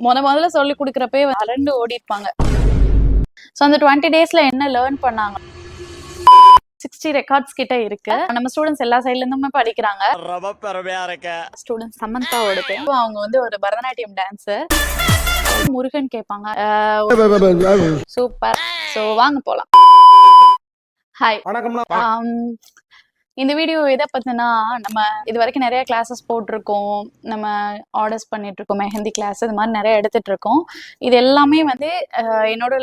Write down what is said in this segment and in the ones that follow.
முதல்ல சொல்லி கொடுக்குறப்பே அரண்டு ஓடி இருப்பாங்க. ஸோ அந்த 20 டேஸ்ல என்ன லேர்ன் பண்ணாங்க? 60 ரெக்கார்ட்ஸ் கிட்ட இருக்கு. நம்ம ஸ்டூடெண்ட்ஸ் எல்லா சைட்ல இருந்துமே படிக்கிறாங்க. ஸ்டூடெண்ட்ஸ் சமந்தாவோடது அவங்க வந்து ஒரு பரதநாட்டியம் டான்ஸர். முருகன் கேட்பாங்க. சூப்பர். ஸோ வாங்க போலாம். ஹாய், இந்த வீடியோ எதை பத்தினா, நம்ம இது வரைக்கும் நிறைய கிளாஸஸ் போட்டிருக்கோம், நம்ம ஆர்டர்ஸ் பண்ணிட்டு இருக்கோம், மெஹந்தி கிளாஸ் இது மாதிரி நிறைய எடுத்துட்டு இருக்கோம். இது எல்லாமே வந்து என்னோட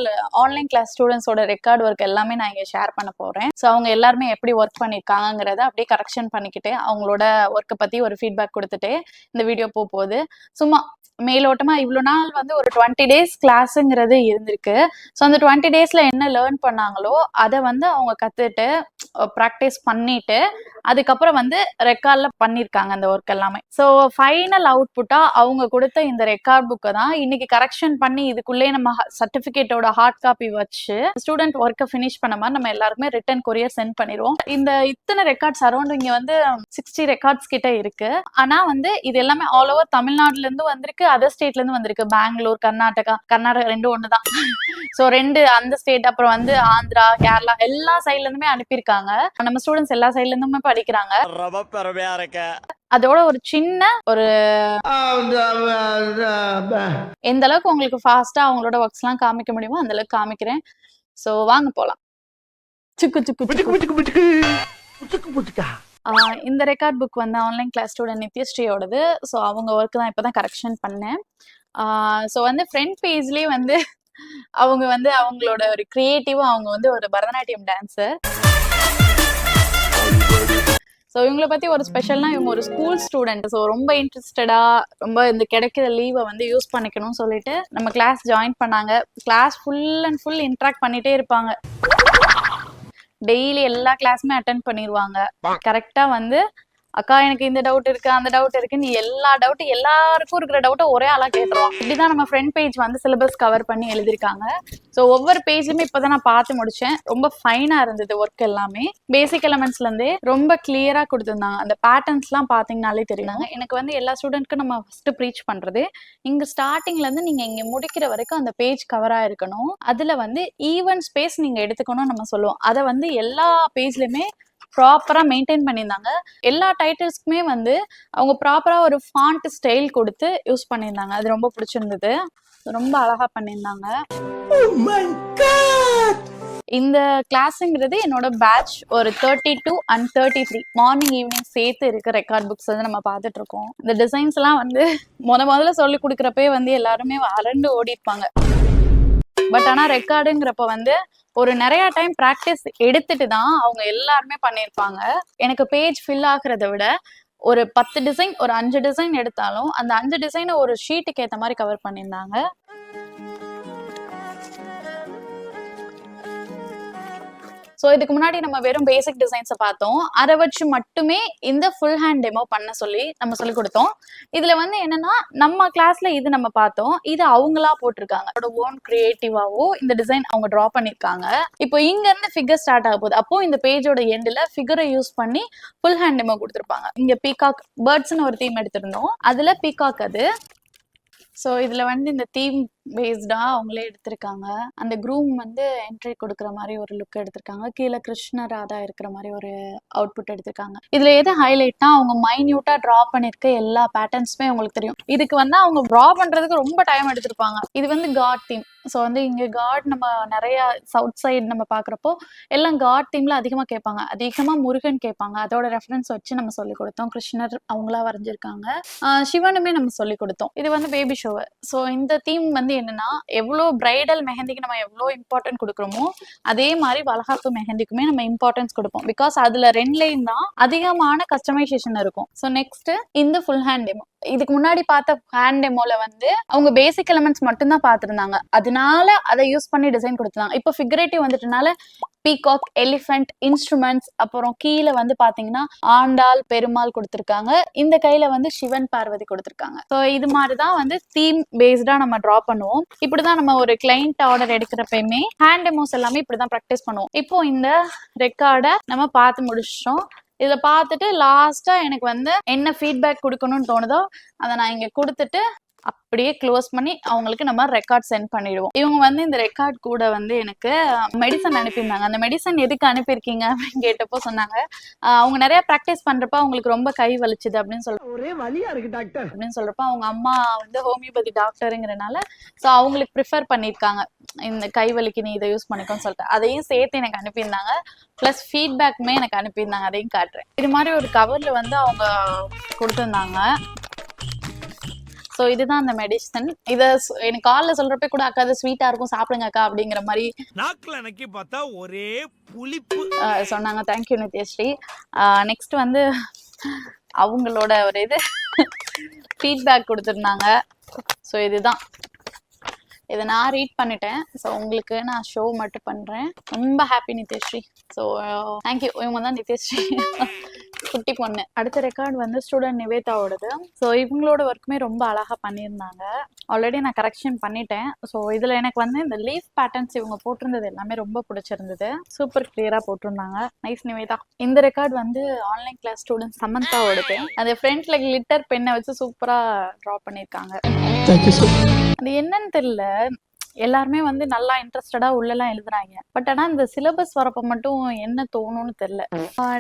ஆன்லைன் கிளாஸ் ஸ்டூடெண்ட்ஸோட ரெக்கார்ட் ஒர்க் எல்லாமே நான் இங்கே ஷேர் பண்ண போறேன். ஸோ அவங்க எல்லாருமே எப்படி ஒர்க் பண்ணியிருக்காங்கிறத அப்படியே கரெக்ஷன் பண்ணிக்கிட்டு அவங்களோட ஒர்க்கை பத்தி ஒரு ஃபீட்பேக் கொடுத்துட்டு இந்த வீடியோ போகுது. சும்மா மேலோட்டமா இவ்வளோ நாள் வந்து ஒரு 20 டேஸ் கிளாஸுங்கிறது இருந்திருக்கு. ஸோ அந்த 20 டேஸ்ல என்ன லேர்ன் பண்ணாங்களோ அதை வந்து அவங்க கத்துட்டு ப்ராக்டிஸ் பண்ணிட்டு அதுக்கப்புறம் வந்து ரெக்கார்ட்ல பண்ணியிருக்காங்க அந்த ஒர்க் எல்லாமே. ஸோ ஃபைனல் அவுட்புட்டா அவங்க கொடுத்த இந்த ரெக்கார்ட் புக்கை தான் இன்னைக்கு கரெக்ஷன் பண்ணி இதுக்குள்ளே நம்ம சர்டிபிகேட்டோட ஹார்ட் காப்பி வச்சு ஸ்டூடெண்ட் ஒர்க்கை ஃபினிஷ் பண்ண மாதிரி நம்ம எல்லாருமே ரிட்டன் கொரியர் சென்ட் பண்ணிடுவோம். இந்த இத்தனை ரெக்கார்ட்ஸ் அரௌண்ட் இங்க வந்து 60 ரெக்கார்ட்ஸ் கிட்ட இருக்கு. ஆனா வந்து இது எல்லாமே ஆல் ஓவர் தமிழ்நாடுல இருந்து வந்திருக்கு, அதர் ஸ்டேட்ல இருந்து வந்திருக்கு. பெங்களூர், கர்நாடகா ரெண்டும் ஒண்ணுதான். ஸோ ரெண்டு அந்த ஸ்டேட், அப்புறம் வந்து ஆந்திரா, கேரளா எல்லா சைட்ல இருந்துமே அனுப்பியிருக்காங்க. நம்ம ஸ்டூடெண்ட்ஸ் எல்லா சைட்ல இருந்துமே படிக்கிறாங்க. அதோட ஒரு சின்ன ஒரு எந்த அளவுக்கு உங்களுக்கு ஃபாஸ்டா அவங்களோட ஒர்க்ஸ் எல்லாம் காமிக்க முடியுமோ அந்த அளவுக்கு காமிக்கிறேன். சோ வாங்க போலாம். இந்த ரெக்கார்ட் புக் வந்து ஆன்லைன் கிளாஸ் ஸ்டூடெண்ட் நித்யஸ்ரீயோடது. ஸோ அவங்க ஒர்க் தான் இப்பதான் கரெக்ஷன் பண்ணேன். ஸோ வந்து ஃப்ரண்ட் பேஜ்லயே வந்து அவங்க வந்து அவங்களோட ஒரு கிரியேட்டிவா அவங்க வந்து ஒரு பரதநாட்டியம் டான்ஸர். ஸோ இவங்களை பத்தி ஒரு ஸ்பெஷல்னா இவங்க ஒரு ஸ்கூல் ஸ்டூடெண்ட். ஸோ ரொம்ப இன்ட்ரெஸ்டடா ரொம்ப இந்த கிடைக்கிற லீவை வந்து யூஸ் பண்ணிக்கணும்னு சொல்லிட்டு நம்ம கிளாஸ் ஜாயின் பண்ணாங்க. Class full and full interact பண்ணிட்டே இருப்பாங்க. டெய்லி எல்லா கிளாஸுமே அட்டென்ட் பண்ணிடுவாங்க. கரெக்டா வந்து அக்கா எனக்கு இந்த டவுட் இருக்கு, அந்த டவுட் இருக்கு, நீ எல்லா டவுட்டும் எல்லாருக்கும் இருக்கிற டவுட்டை ஒரே ஆளா கேட்டுருவோம். இப்படிதான் நம்ம ஃப்ரண்ட் பேஜ் வந்து சிலபஸ் கவர் பண்ணி எழுதிருக்காங்க. ஸோ ஒவ்வொரு பேஜ்லயுமே இப்பதான் நான் பார்த்து முடிச்சேன். ரொம்ப ஃபைனா இருந்தது ஒர்க் எல்லாமே. பேசிக் எலமெண்ட்ஸ்ல இருந்தே ரொம்ப கிளியரா கொடுத்துருந்தாங்க. அந்த பேட்டர்ன்ஸ் எல்லாம் பாத்தீங்கன்னாலே தெரியுதாங்க. எனக்கு வந்து எல்லா ஸ்டூடெண்ட்க்கும் நம்ம ஃபர்ஸ்ட் ப்ரீச் பண்றது, இங்க ஸ்டார்டிங்ல இருந்து நீங்க இங்க முடிக்கிற வரைக்கும் அந்த பேஜ் கவரா இருக்கணும். அதுல வந்து ஈவன் ஸ்பேஸ் நீங்க எடுத்துக்கணும் நம்ம சொல்லுவோம். அதை வந்து எல்லா பேஜ்லயுமே ப்ராப்பரா மெயின்டைன் பண்ணியிருந்தாங்க. எல்லா டைட்டில்ஸ்க்குமே வந்து அவங்க ப்ராப்பரா ஒரு ஃபாண்ட் ஸ்டைல் கொடுத்து யூஸ் பண்ணியிருந்தாங்க. அது ரொம்ப பிடிச்சிருந்தது. ரொம்ப அழகா பண்ணியிருந்தாங்க. இந்த கிளாஸுங்கிறது என்னோட பேட்ச் ஒரு 32 and 33 மார்னிங் ஈவினிங் சேர்த்து இருக்க ரெக்கார்ட் புக்ஸ் வந்து நம்ம பார்த்துட்டு இருக்கோம். இந்த டிசைன்ஸ் எல்லாம் வந்து முதல்ல சொல்லி கொடுக்குறப்பே வந்து எல்லாருமே அரண்டு ஓடி இருப்பாங்க. பட் ஆனா ரெக்கார்டுங்கிறப்ப வந்து ஒரு நிறைய டைம் ப்ராக்டிஸ் எடுத்துட்டு தான் அவங்க எல்லாருமே பண்ணியிருப்பாங்க. எனக்கு பேஜ் ஃபில் ஆகுறத விட ஒரு 10 டிசைன் ஒரு 5 டிசைன் எடுத்தாலும் அந்த 5 டிசைனை ஒரு ஷீட்டுக்கு ஏற்ற மாதிரி கவர் பண்ணியிருந்தாங்க. ஸோ இதுக்கு முன்னாடி நம்ம வெறும் பேசிக் டிசைன்ஸை பார்த்தோம். அதை வச்சு மட்டுமே இந்த ஃபுல் ஹேண்ட் டெமோ பண்ண சொல்லி நம்ம சொல்லி கொடுத்தோம். இதுல வந்து என்னன்னா நம்ம கிளாஸ்ல இது நம்ம பார்த்தோம், இது அவங்களா போட்டிருக்காங்க. அவரோட ஓன் கிரியேட்டிவாவோ இந்த டிசைன் அவங்க டிரா பண்ணிருக்காங்க. இப்போ இங்க இருந்து ஃபிகர் ஸ்டார்ட் ஆக போகுது. அப்போ இந்த பேஜோட எண்ட்ல ஃபிகரை யூஸ் பண்ணி ஃபுல் ஹேண்ட் டெமோ கொடுத்துருப்பாங்க. இங்க பீகாக் பேர்ட்ஸ்னு ஒரு தீம் எடுத்திருந்தோம், அதுல பீகாக் அது. ஸோ இதுல வந்து இந்த தீம் பேஸ்டா அவங்களே எடுத்திருக்காங்க. அந்த க்ரூம் வந்து என்ட்ரி கொடுக்குற மாதிரி ஒரு லுக் எடுத்திருக்காங்க. கீழே கிருஷ்ண ராதா இருக்கிற மாதிரி ஒரு அவுட்புட் எடுத்திருக்காங்க. இதுல எது ஹைலைட்னா அவங்க மைன்யூட்டா டிரா பண்ணிருக்க எல்லா பேட்டர்ன்ஸுமே உங்களுக்கு தெரியும். இதுக்கு வந்து அவங்க டிரா பண்றதுக்கு ரொம்ப டைம் எடுத்திருப்பாங்க. இது வந்து காட் தீம். ஸோ வந்து இங்க காட் நம்ம நிறைய சவுத் சைடு நம்ம பாக்குறப்போ எல்லாம் காட் தீம்ல அதிகமா கேட்பாங்க. அதிகமா முருகன் கேட்பாங்க. அதோட ரெஃபரன்ஸ் வச்சு நம்ம சொல்லி கொடுத்தோம். கிருஷ்ணர் அவங்களா வரைஞ்சிருக்காங்க. சிவனுமே நம்ம சொல்லி கொடுத்தோம். இது வந்து பேபி ஷோவர். ஸோ இந்த தீம் வந்து என்னன்னா எவ்வளோ பிரைடல் மெஹந்திக்கு நம்ம எவ்வளோ இம்பார்ட்டன்ட் கொடுக்குறோமோ அதே மாதிரி வளகாப்பு மெஹந்திக்குமே நம்ம இம்பார்ட்டன்ஸ் கொடுப்போம். பிகாஸ் அதுல 2 லைன் தான் அதிகமான கஸ்டமைசேஷன் இருக்கும். ஸோ நெக்ஸ்ட் இந்த ஃபுல் ஹேண்ட் டெமோ. இதுக்கு முன்னாடி பார்த்த ஹேண்ட் டெமோல வந்து அவங்க பேசிக் எலமெண்ட்ஸ் மட்டும்தான் பார்த்துருந்தாங்க. அதனால அதை யூஸ் பண்ணி டிசைன் கொடுத்துருந்தாங்க. இப்போ ஃபிகரேட்டிவ் வந்துட்டனால பீகாக், எலிஃபென்ட், இன்ஸ்ட்ருமெண்ட்ஸ், அப்புறம் கீழே வந்து பாத்தீங்கன்னா ஆண்டாள், பெருமாள் கொடுத்துருக்காங்க. இந்த கையில வந்து சிவன், பார்வதி கொடுத்துருக்காங்க. ஸோ இது மாதிரிதான் வந்து தீம் பேஸ்டா நம்ம டிரா பண்ணுவோம். இப்படிதான் நம்ம ஒரு கிளைண்ட் ஆர்டர் எடுக்கிறப்பயுமே ஹேண்ட் டெமோஸ் எல்லாமே இப்படிதான் ப்ராக்டிஸ் பண்ணுவோம். இப்போ இந்த ரெக்கார்டை நம்ம பார்த்து முடிச்சிட்டோம். இதை பார்த்துட்டு லாஸ்டா எனக்கு வந்து என்ன ஃபீட்பேக் கொடுக்கணும்னு தோணுதோ அதை நான் இங்க கொடுத்துட்டு அப்படியே க்ளோஸ் பண்ணி அவங்களுக்கு நம்ம ரெக்கார்ட் சென்ட் பண்ணிடுவோம். இவங்க வந்து இந்த ரெக்கார்ட் கூட வந்து எனக்கு மெடிசன் அனுப்பியிருந்தாங்க. அந்த மெடிசன் எதுக்கு அனுப்பியிருக்கீங்க அப்படின்னு கேட்டப்போ சொன்னாங்க, அவங்க நிறைய ப்ராக்டிஸ் பண்றப்ப அவங்களுக்கு ரொம்ப கை வலிச்சுது அப்படின்னு ஒரே வலியா இருக்கு டாக்டர் அப்படின்னு சொல்றப்ப அவங்க அம்மா வந்து ஹோமியோபதி டாக்டருங்கிறனால ஸோ அவங்களுக்கு ப்ரிஃபர் பண்ணியிருக்காங்க, இந்த கை வலிக்கு நீ இதை யூஸ் பண்ணிக்கோன்னு சொல்லிட்டு அதையும் சேர்த்து எனக்கு அனுப்பியிருந்தாங்க. ப்ளஸ் ஃபீட்பேக்குமே எனக்கு அனுப்பியிருந்தாங்க, அதையும் காட்டுறேன். இது மாதிரி ஒரு கவர்ல வந்து அவங்க கொடுத்துருந்தாங்க. ஸோ இதுதான் அந்த மெடிசன். இதை எனக்கு காலில் சொல்றப்ப கூட அக்கா அது ஸ்வீட்டா இருக்கும் சாப்பிடுங்க அக்கா அப்படிங்கிற மாதிரி நாக்குல நக்கி பார்த்தா ஒரே புளிப்பு சொன்னாங்க. தேங்க்யூ நித்யஸ்ரீ. நெக்ஸ்ட் வந்து அவங்களோட ஒரு இது ஃபீட்பேக் கொடுத்துருந்தாங்க. ஸோ இதுதான், இதை நான் ரீட் பண்ணிட்டேன். ஸோ உங்களுக்கு நான் ஷோ மட்டும் பண்றேன். ரொம்ப ஹாப்பி நித்யஸ்ரீ. So thank you. இவங்க தான் நித்யஸ்ரீ குட்டி பொண்ணு. அடுத்த ரெக்கார்ட் வந்து ஸ்டூடெண்ட் நிவேதாவோடது. ஸோ இவங்களோட ஒர்க்குமே ரொம்ப அழகா பண்ணியிருந்தாங்க. ஆல்ரெடி நான் கரெக்ஷன் பண்ணிட்டேன். ஸோ இதுல எனக்கு வந்து இந்த லீஃப் பேட்டர்ன்ஸ் இவங்க போட்டிருந்தது எல்லாமே ரொம்ப பிடிச்சிருந்தது. சூப்பர் கிளியரா போட்டிருந்தாங்க. நைஸ் நிவேதா. இந்த ரெக்கார்ட் வந்து ஆன்லைன் கிளாஸ் ஸ்டூடெண்ட் சமந்தாவோடது. அந்த ஃப்ரண்ட்ல கிளிட்டர் பெண்ணை வச்சு சூப்பரா ட்ரா பண்ணியிருக்காங்க. அது என்னன்னு தெரியல, எல்லாருமே வந்து நல்லா இன்ட்ரெஸ்டடா உள்ளெல்லாம் எழுதுறாங்க. பட் ஆனா இந்த சிலபஸ் வரப்ப மட்டும் என்ன தோணும்னு தெரியல.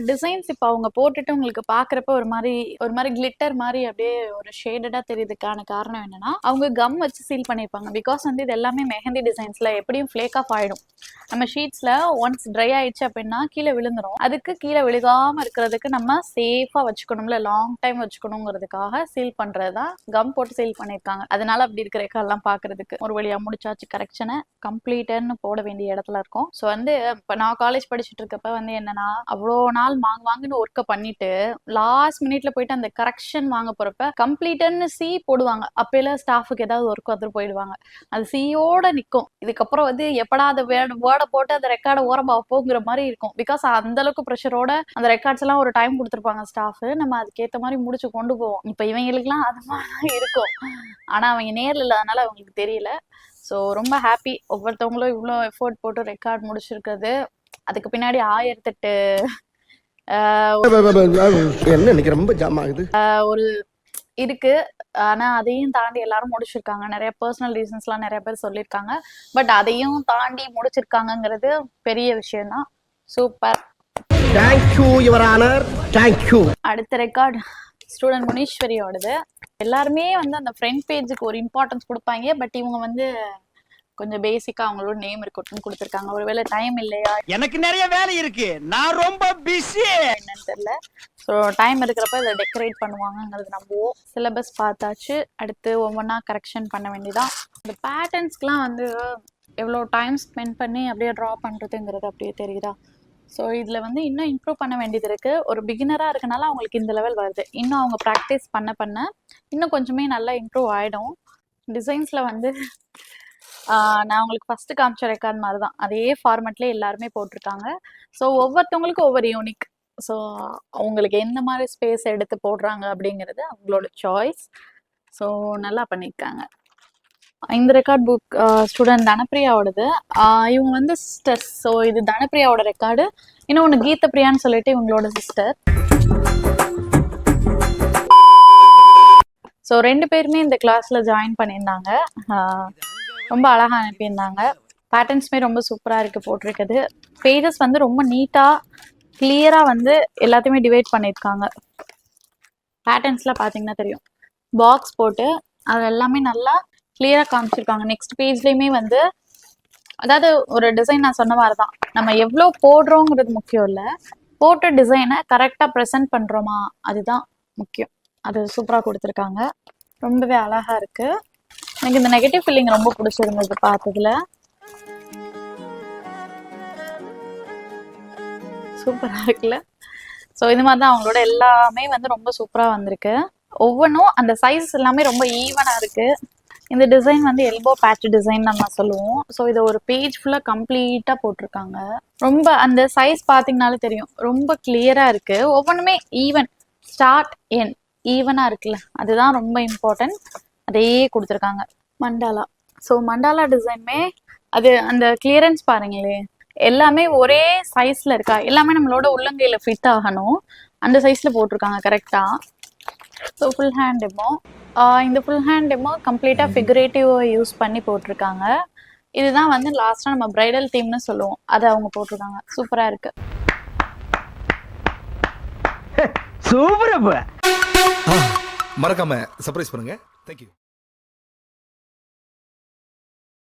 டிசைன்ஸ் இப்ப அவங்க போட்டுட்டு உங்களுக்கு பாக்குறப்ப ஒரு மாதிரி கிளிட்டர் மாதிரி அப்படியே ஒரு ஷேடடா தெரியுதுக்கான காரணம் என்னன்னா அவங்க கம் வச்சு சீல் பண்ணிருப்பாங்க. பிகாஸ் வந்து இது எல்லாமே மெஹந்தி டிசைன்ஸ்ல எப்படியும் ஃபிளேக் ஆஃப் ஆயிடும். நம்ம ஷீட்ஸ்ல ஒன்ஸ் ட்ரை ஆயிடுச்சு அப்படின்னா கீழே விழுந்துரும். அதுக்கு கீழே விழுகாம இருக்கிறதுக்கு நம்ம சேஃபா வச்சுக்கணும்ல, லாங் டைம் வச்சுக்கணுங்கிறதுக்காக சீல் பண்றதுதான் கம் போட்டு சீல் பண்ணிருக்காங்க. அதனால அப்படி இருக்கிற ரெக்கார்ட்லாம் பாக்குறதுக்கு ஒரு வழியா முடிச்சாச்சு. கரெக்ஷனை கம்ப்ளீட்டர்னு போட வேண்டிய இடத்துல இருக்கும். ஸோ வந்து இப்போ நான் காலேஜ் படிச்சுட்டு இருக்கப்ப வந்து என்னன்னா அவ்வளோ நாள் வாங்குன்னு ஒர்க்கை பண்ணிட்டு லாஸ்ட் மினிட்ல போயிட்டு அந்த கரெக்ஷன் வாங்க போறப்ப கம்ப்ளீட்டர்னு சி போடுவாங்க. அப்பெல்லாம் ஸ்டாஃபுக்கு ஏதாவது ஒர்க் வந்துட்டு போயிடுவாங்க. அது சியோட நிற்கும். இதுக்கப்புறம் வந்து எப்படா அந்த வேர்டை போட்டு அந்த ரெக்கார்டை ஓரமா வைப்போங்கிற மாதிரி இருக்கும். பிகாஸ் அந்த அளவுக்கு ப்ரெஷரோட அந்த ரெக்கார்ட்ஸ் எல்லாம் ஒரு டைம் கொடுத்துருப்பாங்க ஸ்டாஃப். நம்ம அதுக்கேற்ற மாதிரி முடிச்சு கொண்டு போவோம். இப்போ இவங்களுக்குலாம் அது மாதிரி இருக்கும். ஆனா அவங்க நேரில் இல்லாதனால அவங்களுக்கு தெரியல. ஸோ ரொம்ப ஹாப்பி. ஒவ்வொருத்தவங்களும் இவ்வளோ எஃபோர்ட் போட்டு ரெக்கார்ட் முடிச்சிருக்கிறது. அதுக்கு பின்னாடி 1008 என்ன ரொம்ப ஜாம் ஆகுது ஒரு இருக்கு. ஆனா அதையும் தாண்டி எல்லாரும் முடிச்சிருக்காங்க. நிறைய பர்சனல் ரீசன்ஸ்லாம் நிறைய பேர் சொல்லியிருக்காங்க. பட் அதையும் தாண்டி முடிச்சிருக்காங்கங்கிறது பெரிய விஷயம் தான். Super. Thank you your honour. Thank you. அடுத்த ரெக்கார்ட் ஸ்டூடெண்ட் முனீஸ்வரியோடது. எல்லாருமே வந்து அந்த ஃப்ரண்ட் பேஜுக்கு ஒரு இம்பார்ட்டன்ஸ் கொடுப்பாங்க. பட் இவங்க வந்து கொஞ்சம் பேசிக்கா அவங்களோட நேம் இருக்கட்டும் கொடுத்துருக்காங்க. ஒருவேளை டைம் இல்லையா, எனக்கு நிறைய வேலை இருக்கு, நான் ரொம்ப பிஸி என்னன்னு தெரியல. ஸோ டைம் இருக்கிறப்ப இதை டெக்கரேட் பண்ணுவாங்கங்கிறது நம்புவோம். சிலபஸ் பார்த்தாச்சு. அடுத்து ஒவ்வொன்றா கரெக்ஷன் பண்ண வேண்டியதான். இந்த பேட்டர்ன்ஸ்க்குலாம் வந்து எவ்வளோ டைம் ஸ்பெண்ட் பண்ணி அப்படியே ட்ரா பண்ணுறதுங்கிறது அப்படியே தெரியுதா. ஸோ இதில் வந்து இன்னும் இம்ப்ரூவ் பண்ண வேண்டியது இருக்குது. ஒரு பிகினராக இருக்கனால அவங்களுக்கு இந்த லெவல் வருது. இன்னும் அவங்க ப்ராக்டிஸ் பண்ண இன்னும் கொஞ்சமே நல்லா இம்ப்ரூவ் ஆகிடும். டிசைன்ஸில் வந்து நான் உங்களுக்கு ஃபஸ்ட்டு காமிச்ச ரெக்கார்ட் மாதிரி தான் அதே ஃபார்மெட்லேயே எல்லாருமே போட்டிருக்காங்க. ஸோ ஒவ்வொருத்தவங்களுக்கும் ஒவ்வொரு யூனிக். ஸோ அவங்களுக்கு எந்த மாதிரி ஸ்பேஸ் எடுத்து போடுறாங்க அப்படிங்கிறது அவங்களோட சாய்ஸ். ஸோ நல்லா பண்ணியிருக்காங்க. இந்த ரெக்கார்ட் புக் ஸ்டூடெண்ட் தனப்பிரியாவோடது. இவங்க வந்து சிஸ்டர்ஸ். ஸோ இது தனப்பிரியாவோட ரெக்கார்டு. இன்னொன்று கீதப்பிரியான்னு சொல்லிட்டு இவங்களோட சிஸ்டர். ஸோ 2 பேருமே இந்த கிளாஸ்ல ஜாயின் பண்ணியிருந்தாங்க. ரொம்ப அழகா அனுப்பியிருந்தாங்க. பேட்டர்ன்ஸுமே ரொம்ப சூப்பராக இருக்கு போட்டிருக்குது. பேஜஸ் வந்து ரொம்ப நீட்டாக கிளியராக வந்து எல்லாத்தையுமே டிவைட் பண்ணியிருக்காங்க. பேட்டர்ன்ஸ்லாம் பார்த்தீங்கன்னா தெரியும். பாக்ஸ் போட்டு அது எல்லாமே நல்லா கிளியராக காமிச்சிருக்காங்க. நெக்ஸ்ட் பேஜ்லேயுமே வந்து அதாவது ஒரு டிசைன் நான் சொன்ன மாதிரி தான், நம்ம எவ்வளோ போடுறோங்கிறது முக்கியம் இல்லை, போட்ட டிசைனை கரெக்டாக ப்ரெசென்ட் பண்ணுறோமா அதுதான் முக்கியம். அது சூப்பராக கொடுத்துருக்காங்க. ரொம்பவே அழகாக இருக்குது. எனக்கு இந்த நெகட்டிவ் ஃபீலிங் ரொம்ப பிடிச்சிருந்தது பார்த்ததுல. சூப்பராக இருக்குல்ல. ஸோ இது மாதிரி தான் அவங்களோட எல்லாமே வந்து ரொம்ப சூப்பராக வந்திருக்கு. ஒவ்வொன்றும் அந்த சைஸ் எல்லாமே ரொம்ப ஈவனாக இருக்குது. இந்த டிசைன் வந்து எல்போ பேட்ச் டிசைன் நம்ம சொல்லுவோம். ஸோ இதை ஒரு பேஜ் ஃபுல்லாக கம்ப்ளீட்டாக போட்டிருக்காங்க. ரொம்ப அந்த சைஸ் பார்த்தீங்கனாலே தெரியும், ரொம்ப கிளியராக இருக்குது. ஒவ்வொன்றுமே ஈவன், ஸ்டார்ட் என் ஈவனாக இருக்குல்ல, அதுதான் ரொம்ப இம்பார்ட்டன்ட். அதையே கொடுத்துருக்காங்க. மண்டாலா. ஸோ மண்டாலா டிசைனுமே அது அந்த கிளியரன்ஸ் பாருங்களே, எல்லாமே ஒரே சைஸ்ல இருக்கா, எல்லாமே நம்மளோட உள்ளங்கையில ஃபிட் ஆகணும், அந்த சைஸ்ல போட்டிருக்காங்க கரெக்டா. So full hand demo. இந்த ஃபுல் ஹேண்ட் டெமோ கம்ப்ளீட்டாக ஃபிகரேட்டிவ் யூஸ் பண்ணி போட்டிருக்காங்க. இதுதான் வந்து லாஸ்ட்டாக நம்ம பிரைடல் தீம்னு சொல்லுவோம், அதை அவங்க போட்டிருக்காங்க. சூப்பராக இருக்கு. சூப்பர். மறக்காம சர்ப்ரைஸ் பண்ணுங்க. தேங்க்யூ.